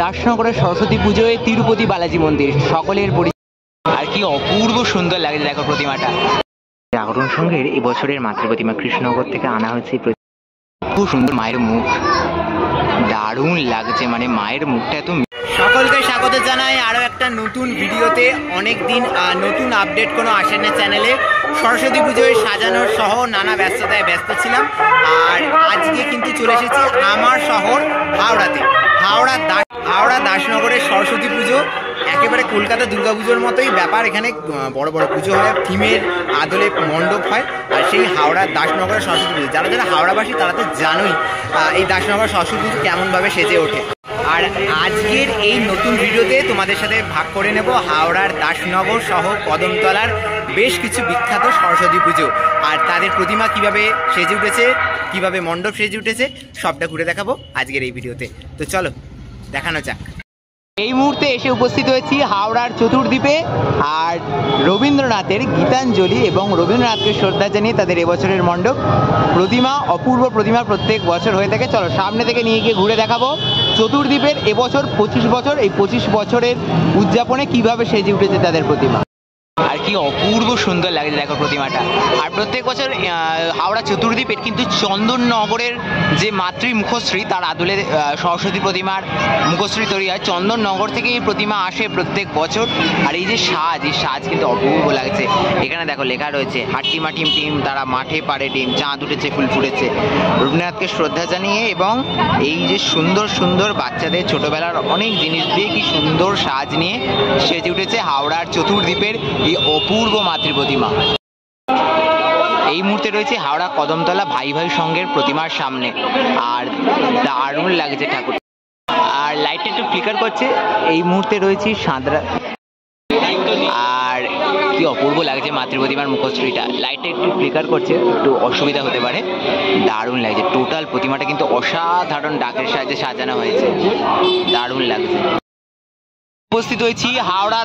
দাসনগরের সরস্বতী পুজোয় তিরুপতি বালাজি মন্দির সকলের আর কি অপূর্ব সুন্দর লাগে দেখো প্রতিমাটা। জাগরণ সংঘের এবছরের মাতৃ প্রতিমা কৃষ্ণনগর থেকে আনা হয়েছে। খুব সুন্দর মায়ের মুখ, দারুণ লাগছে, মানে মায়ের মুখটা এত। সকলকে স্বাগত জানাই আরো একটা নতুন ভিডিওতে। অনেকদিন নতুন আপডেট কোনো আসে না চ্যানেলে। সরস্বতী পুজোয় সাজানোর সহ নানা ব্যস্ততায় ব্যস্ত ছিলাম। আর আজকে কিন্তু চলে এসেছি আমার শহর হাওড়াতে। হাওড়া দাসনগরের সরস্বতী পুজো একেবারে কলকাতা দুর্গাপুজোর মতোই ব্যাপার। এখানে বড় বড় পুজো হয়, থিমের আদলে মণ্ডপ হয়। আর সেই হাওড়া দাসনগরের সরস্বতী পুজো যারা যারা হাওড়াবাসী তারা তো জানোই এই দাসনগর সরস্বতী পুজো কেমনভাবে সেজে ওঠে। আর আজকের এই নতুন ভিডিওতে তোমাদের সাথে ভাগ করে নেব হাওড়ার দাসনগর সহ কদমতলার বেশ কিছু বিখ্যাত সরস্বতী পুজো আর তাদের প্রতিমা কিভাবে সেজে উঠেছে, কিভাবে মণ্ডপ সেজে উঠেছে, সবটা ঘুরে দেখাবো আজকের এই ভিডিওতে। তো চলো দেখানো যাক। এই মুহূর্তে এসে উপস্থিত হয়েছি হাওড়ার চতুর্দ্বীপে। আর রবীন্দ্রনাথের গীতাঞ্জলি এবং রবীন্দ্রনাথকে শ্রদ্ধা জানিয়ে তাদের এবছরের মণ্ডপ প্রতিমা, অপূর্ব প্রতিমা প্রত্যেক বছর হয়ে থাকে। চলো সামনে থেকে নিয়ে গিয়ে ঘুরে দেখাবো চতুর্দ্বীপের এবছর 25 বছর, এই 25 বছরের উদযাপনে কিভাবে সেজে উঠেছে তাদের প্রতিমা। আর কি অপূর্ব সুন্দর লাগে দেখো প্রতিমাটা। আর প্রত্যেক বছর হাওড়া চতুর্দ্বীপের কিন্তু চন্দননগরের যে মাতৃ মুখশ্রী তার আদলে সরস্বতী প্রতিমার মুখশ্রী তৈরি হয়। চন্দননগর থেকে এই প্রতিমা আসে প্রত্যেক বছর। আর এই যে সাজ, এই সাজ কিন্তু অপূর্ব লাগছে। এখানে দেখো লেখা রয়েছে হাট্টিমা টিম টিম তারা মাঠে পারে ডিম, চাঁদ উঠেছে ফুল ফুটেছে, রবীন্দ্রনাথকে শ্রদ্ধা জানিয়ে। এবং এই যে সুন্দর সুন্দর বাচ্চাদের ছোটবেলার অনেক জিনিস দিয়ে কি সুন্দর সাজ নিয়ে সেজে উঠেছে হাওড়ার চতুর্দ্বীপের এই অপূর্ব মাতৃ প্রতিমা। এই মুহূর্তে রয়েছে হাওড়া কদমতলা ভাই ভাই সংঘের প্রতিমার সামনে। আর দারুণ লাগছে ঠাকুর। আর লাইটটা একটু ফ্লিকার করছে। এই মুহূর্তে রয়েছে সাঁতরা। আর কি অপূর্ব লাগছে মাতৃ প্রতিমার মুখশ্রীটা। লাইটটা একটু ফ্লিকার করছে, একটু অসুবিধা হতে পারে। দারুণ লাগছে। টোটাল প্রতিমাটা কিন্তু অসাধারণ ডাকের সাহায্যে সাজানো হয়েছে, দারুণ লাগছে। উপস্থিত হয়েছি হাওড়া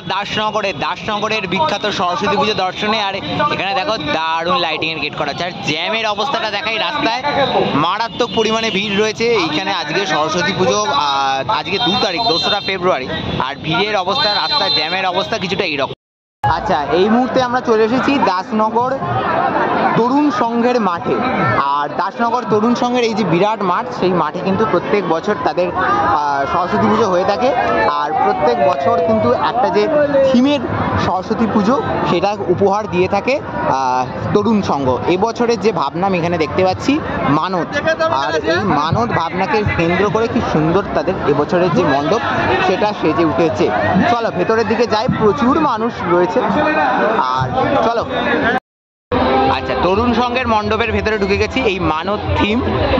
দাসনগরের বিখ্যাত সরস্বতী পুজো দর্শনে। আর এখানে দেখো দারুণ লাইটিং এর গেট করা আছে। আর জ্যামের অবস্থাটা দেখাই, রাস্তায় মারাত্মক পরিমাণে ভিড় রয়েছে এইখানে। আজকে সরস্বতী পুজো, আজকে 2 তারিখ 2রা ফেব্রুয়ারি। আর ভিড়ের অবস্থা, রাস্তায় জ্যামের অবস্থা কিছুটা এইরকম। আচ্ছা, এই মুহূর্তে আমরা চলে এসেছি দাসনগর তরুণ সংঘের মাঠে। আর দাসনগর তরুণ সংঘের এই যে বিরাট মাঠ, সেই মাঠে কিন্তু প্রত্যেক বছর তাদের সরস্বতী পুজো হয়ে থাকে। আর প্রত্যেক বছর কিন্তু একটা যে থিমের সরস্বতী পুজো সেটা উপহার দিয়ে থাকে তরুণ সংঘ। এবছরের যে ভাবনা আমি এখানে দেখতে পাচ্ছি মানত, আর এই মানত ভাবনাকে কেন্দ্র করে কি সুন্দর তাদের এবছরের যে মণ্ডপ সেটা সেজে উঠেছে। চলো ভেতরের দিকে যাই, প্রচুর মানুষ রয়েছে। আর চলো, আচ্ছা তরুণ সংঘের মণ্ডপের ভেতরে ঢুকে গেছি। এই মানত থিম,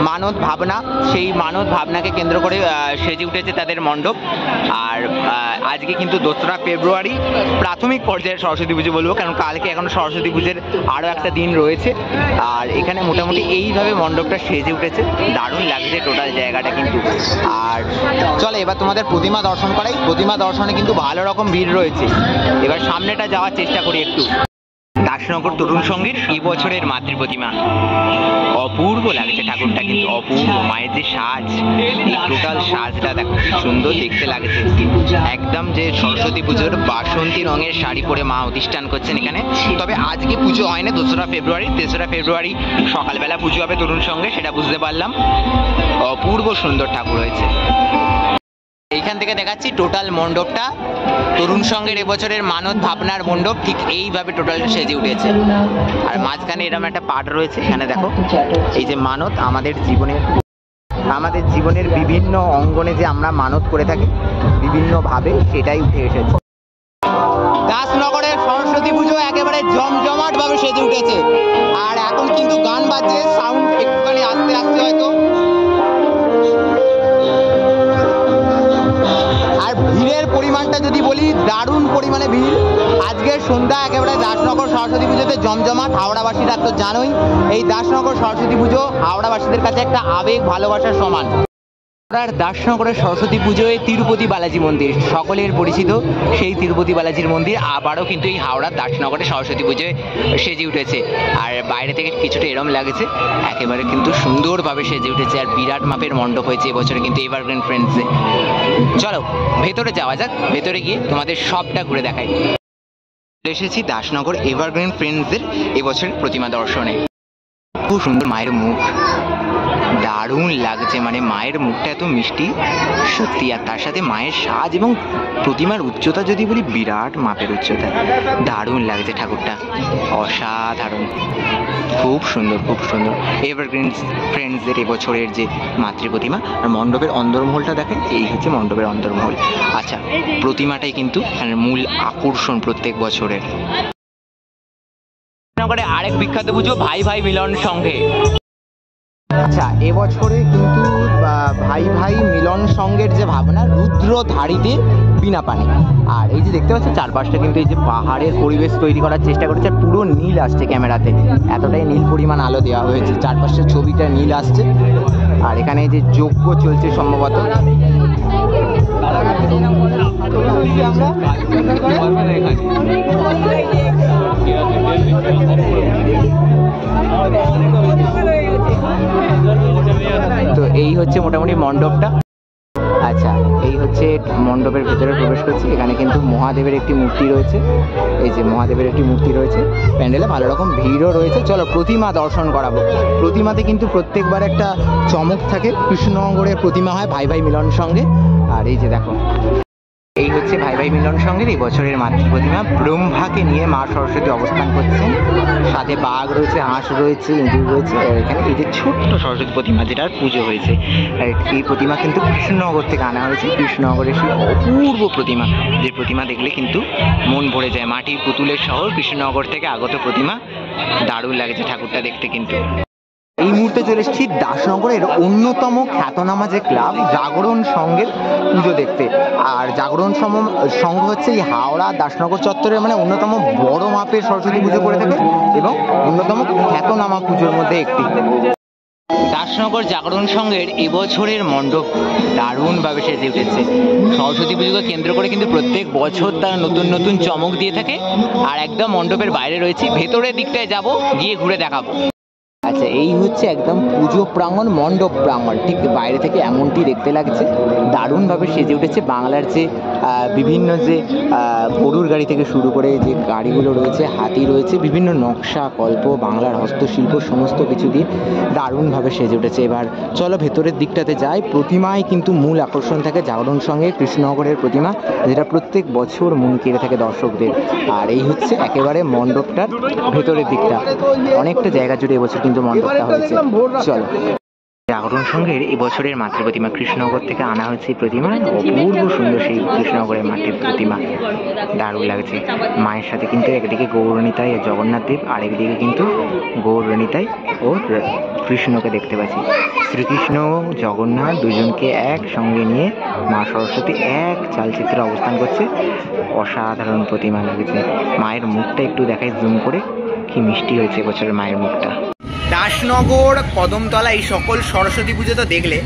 মানত ভাবনা, সেই মানত ভাবনাকে কেন্দ্র করে সেজে উঠেছে তাদের মণ্ডপ। আর আজকে কিন্তু 2রা ফেব্রুয়ারি প্রাথমিক পর্যায়ের সরস্বতী পুজো বলবো, কারণ কালকে এখনো সরস্বতী পুজোর আরও একটা দিন রয়েছে। আর এখানে মোটামুটি এইভাবে মণ্ডপটা সেজে উঠেছে, দারুণ লাগছে টোটাল জায়গাটা কিন্তু। আর চলো এবার তোমাদের প্রতিমা দর্শন করাই। প্রতিমা দর্শনে কিন্তু ভালো রকম ভিড় রয়েছে। এবার সামনেটা যাওয়ার চেষ্টা করি একটু। দাসনগর তরুণ সংঘের এই বছরের মাতৃ প্রতিমা অপূর্ব লাগছে, ঠাকুরটা কিন্তু অপূর্ব। মায়ের যে সাজ, টোটাল সাজটা দেখো কি সুন্দর দেখতে লাগছে। একদম যে সরস্বতী পুজোর বাসন্তী রঙের শাড়ি পরে মা অধিষ্ঠান করছেন এখানে। তবে আজকে পুজো হয় না, 2রা ফেব্রুয়ারি। 3রা ফেব্রুয়ারি সকালবেলা পুজো হবে তরুণ সংঘে, সেটা বুঝতে পারলাম। অপূর্ব সুন্দর ঠাকুর হয়েছে। এইখান থেকে দেখাচ্ছি টোটাল মণ্ডপটা তরুণ সংঘের এবছরের মানত ভাবনার মণ্ডপ ঠিক এইভাবে টোটালটা সেজে উঠেছে। আর মাঝখানে এরকম একটা পাঠ রয়েছে। এখানে দেখো এই যে মানত, আমাদের জীবনের বিভিন্ন অঙ্গনে যে আমরা মানত করে থাকি বিভিন্নভাবে, সেটাই উঠে এসেছে। দাসনগরের সরস্বতী পুজো একেবারে জমজমাট ভাবে সেজে উঠেছে। আর এখন কিন্তু গান বাজছে, সাউন্ড একটুখানি আস্তে আস্তে হয়তো। আর ভিড়ের পরিমাণটা যদি বলি, দারুণ পরিমাণে ভিড়। আজকের সন্ধ্যা একেবারে দাসনগর সরস্বতী পুজোতে জমজমাট। হাওড়াবাসীরা তো জানোই এই দাসনগর সরস্বতী পুজো হাওড়াবাসীদের কাছে একটা আবেগ ভালোবাসার সমান। আর দাসনগরের সরস্বতী পুজোয় তিরুপতি বালাজি মন্দির সকলের পরিচিত সেই তিরুপতি বালাজির মন্দির আবারও কিন্তু এই হাওড়ার দাসনগরের সরস্বতী পুজোয় সেজে উঠেছে। আর বাইরে থেকে কিছুটা এরম লাগছে, একেবারে কিন্তু সুন্দরভাবে সেজে উঠেছে। আর বিরাট মাপের মণ্ডপ হয়েছে এবছরে কিন্তু এভারগ্রিন ফ্রেন্ডসে। চলো ভেতরে যাওয়া যাক, ভেতরে গিয়ে তোমাদের সবটা ঘুরে দেখাই। এসেছি দাসনগর এভারগ্রিন ফ্রেন্ডসের এবছরের প্রতিমা দর্শনে। খুব সুন্দর মায়ের মুখ, দারুণ লাগছে, মানে মায়ের মুখটা এত মিষ্টি সত্যি। আর তার সাথে মায়ের সাজ এবং প্রতিমার উচ্চতা যদি বলি, বিরাট মাপের উচ্চতা, দারুণ লাগছে ঠাকুরটা, অসাধারণ, খুব সুন্দর খুব সুন্দর। এভারগ্রিন ফ্রেন্ডসের এবছরের যে মাতৃ প্রতিমা। আর মণ্ডপের অন্দরমহলটা দেখেন, এই হচ্ছে মণ্ডপের অন্দরমহল। আচ্ছা, প্রতিমাটাই কিন্তু মূল আকর্ষণ প্রত্যেক বছরের। আরেক বিখ্যাত পুজো ভাই ভাই মিলন সংঘে। আচ্ছা, এবছরে কিন্তু ভাই ভাই মিলন সংঘের যে ভাবনা, রুদ্রধারীতে বিনা পানি। আর এই যে দেখতে পাচ্ছেন চারপাশটা কিন্তু এই যে পাহাড়ের পরিবেশ তৈরি করার চেষ্টা করেছে, পুরো নীল আসছে ক্যামেরাতে, এতটাই নীল পরিমাণ আলো দেওয়া হয়েছে, চারপাশের ছবিটা নীল আসছে। আর এখানে যে যজ্ঞ চলছে সম্ভবত। তো এই হচ্ছে মোটামুটি মণ্ডপটা। আচ্ছা, এই হচ্ছে মণ্ডপের ভেতরে প্রবেশ করছি। এখানে কিন্তু মহাদেবের একটি মূর্তি রয়েছে, এই যে মহাদেবের একটি মূর্তি রয়েছে। প্যান্ডেলে ভালো রকম ভিড়ও রয়েছে। চলো প্রতিমা দর্শন করাবো। প্রতিমাতে কিন্তু প্রত্যেকবার একটা চমক থাকে। কৃষ্ণনগরের প্রতিমা হয় ভাই ভাই মিলন সঙ্গে। আর এই যে দেখো, এই হচ্ছে ভাই ভাই মিলন সঙ্গের এই বছরের মাতৃ প্রতিমা। ব্রহ্মাকে নিয়ে মা সরস্বতী অবস্থান করছেন, সাথে বাঘ রয়েছে, হাঁস রয়েছে, ইঁদুর রয়েছে। আর এখানে এই যে ছোট্ট সরস্বতী প্রতিমা, যেটার পুজো হয়েছে। আর এই প্রতিমা কিন্তু কৃষ্ণনগর থেকে আনা হয়েছে। কৃষ্ণনগরের সেই অপূর্ব প্রতিমা, যে প্রতিমা দেখলে কিন্তু মন ভরে যায়। মাটির পুতুলের শহর কৃষ্ণনগর থেকে আগত প্রতিমা, দারুণ লাগছে ঠাকুরটা দেখতে কিন্তু। এই মুহূর্তে চলে এসেছি দাসনগরের অন্যতম খ্যাতনামা যে ক্লাব জাগরণ সংঘের পুজো দেখতে। আর জাগরণ সংঘ হচ্ছে এই হাওড়া দাসনগর চত্বরের মানে অন্যতম বড় মাপের সরস্বতী পুজো করে থাকে এবং অন্যতম খ্যাতনামা পুজোর মধ্যে একটি। দাসনগর জাগরণ সংঘের এবছরের মণ্ডপ দারুণভাবে সেজে উঠেছে। সরস্বতী পুজোকে কেন্দ্র করে কিন্তু প্রত্যেক বছর তারা নতুন নতুন চমক দিয়ে থাকে। আর একদম মণ্ডপের বাইরে রয়েছে, ভেতরের দিকটায় যাব, গিয়ে ঘুরে দেখাবো। আচ্ছা, এই হচ্ছে একদম পুজো প্রাঙ্গণ, মণ্ডপ প্রাঙ্গণ, ঠিক বাইরে থেকে এমনটি দেখতে লাগছে। দারুণভাবে সেজে উঠেছে। বাংলার যে বিভিন্ন যে গরুর গাড়ি থেকে শুরু করে যে গাড়িগুলো রয়েছে, হাতি রয়েছে, বিভিন্ন নকশা কল্প, বাংলার হস্তশিল্প সমস্ত কিছু দিয়ে দারুণভাবে সেজে উঠেছে। এবার চলো ভেতরের দিকটাতে যাই। প্রতিমায় কিন্তু মূল আকর্ষণ থাকে জাগরণ সঙ্গে কৃষ্ণনগরের প্রতিমা, যেটা প্রত্যেক বছর মন কেড়ে থাকে দর্শকদের। আর এই হচ্ছে একেবারে মণ্ডপটার ভেতরের দিকটা, অনেকটা জায়গা জুড়ে এবছর কিন্তু মণ্ডপটা হয়েছে। চলো, জাগরণ সংঘের এবছরের মাতৃ প্রতিমা কৃষ্ণনগর থেকে আনা হয়েছে। প্রতিমা অপূর্ব সুন্দর, সেই কৃষ্ণনগরের মাটির প্রতিমা, দারুণ লাগছে। মায়ের সাথে কিন্তু একদিকে গৌরনীতাই জগন্নাথ দেব, আর একদিকে কিন্তু গৌরনীতাই ও কৃষ্ণকে দেখতে পাচ্ছি। শ্রীকৃষ্ণ জগন্নাথ দুজনকে একসঙ্গে নিয়ে মা সরস্বতী এক চালচিত্রে অবস্থান করছে। অসাধারণ প্রতিমা লাগছে। মায়ের মুখটা একটু দেখাই জুম করে, কি মিষ্টি হয়েছে এবছরের মায়ের মুখটা। দাসনগর, কদমতলা এই সকল সরস্বতী পুজো তো দেখলে,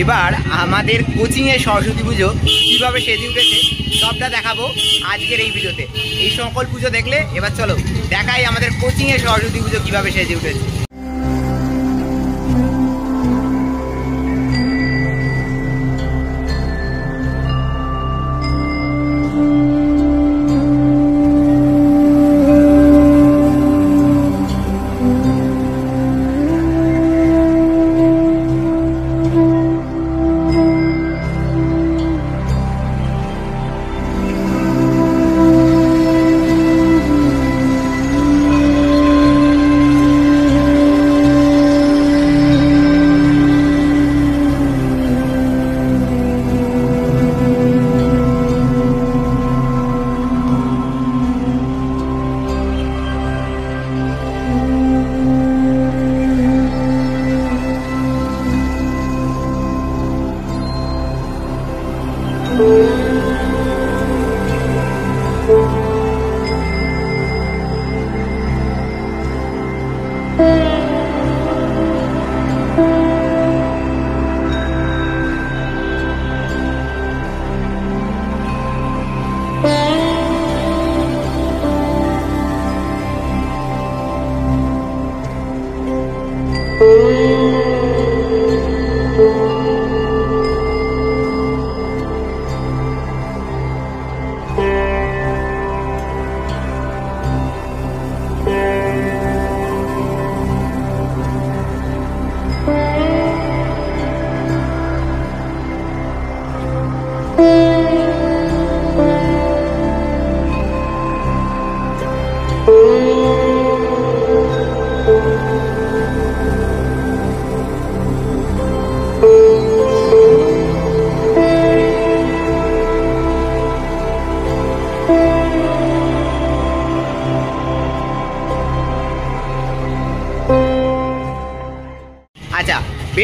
এবার আমাদের কোচিংয়ে সরস্বতী পুজো কীভাবে সেজে উঠেছে সবটা দেখাবো আজকের এই ভিডিওতে। এই সকল পুজো দেখলে এবার চলো দেখাই আমাদের কোচিংয়ে সরস্বতী পুজো কীভাবে সেজে উঠেছে।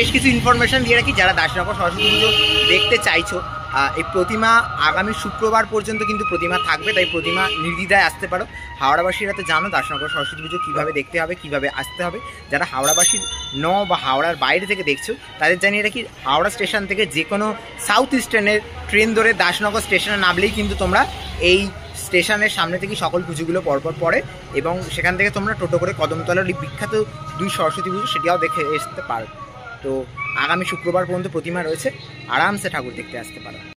বেশ কিছু ইনফরমেশন দিয়ে রাখি, যারা দাসনগর সরস্বতী পুজো দেখতে চাইছো, এই প্রতিমা আগামী শুক্রবার পর্যন্ত কিন্তু প্রতিমা থাকবে, তাই প্রতিমা নির্দ্বিধায় আসতে পারো। হাওড়াবাসীরা তো জানো দাসনগর সরস্বতী পুজো কীভাবে দেখতে হবে, কীভাবে আসতে হবে। যারা হাওড়াবাসীর বা হাওড়ার বাইরে থেকে দেখছো তাদের জানিয়ে রাখি, হাওড়া স্টেশন থেকে যে কোনো সাউথ ইস্টার্নের ট্রেন ধরে দাসনগর স্টেশনে নামলেই কিন্তু তোমরা এই স্টেশনের সামনে থেকে সকল পুজোগুলো পরপর পড়ে, এবং সেখান থেকে তোমরা টোটো করে কদমতলার বিখ্যাত 2 সরস্বতী পুজো সেটাও দেখে আসতে পারো। তো আগামী শুক্রবার পর্যন্ত প্রতিমা রয়েছে, আরামসে ঠাকুর দেখতে আসতে পারো।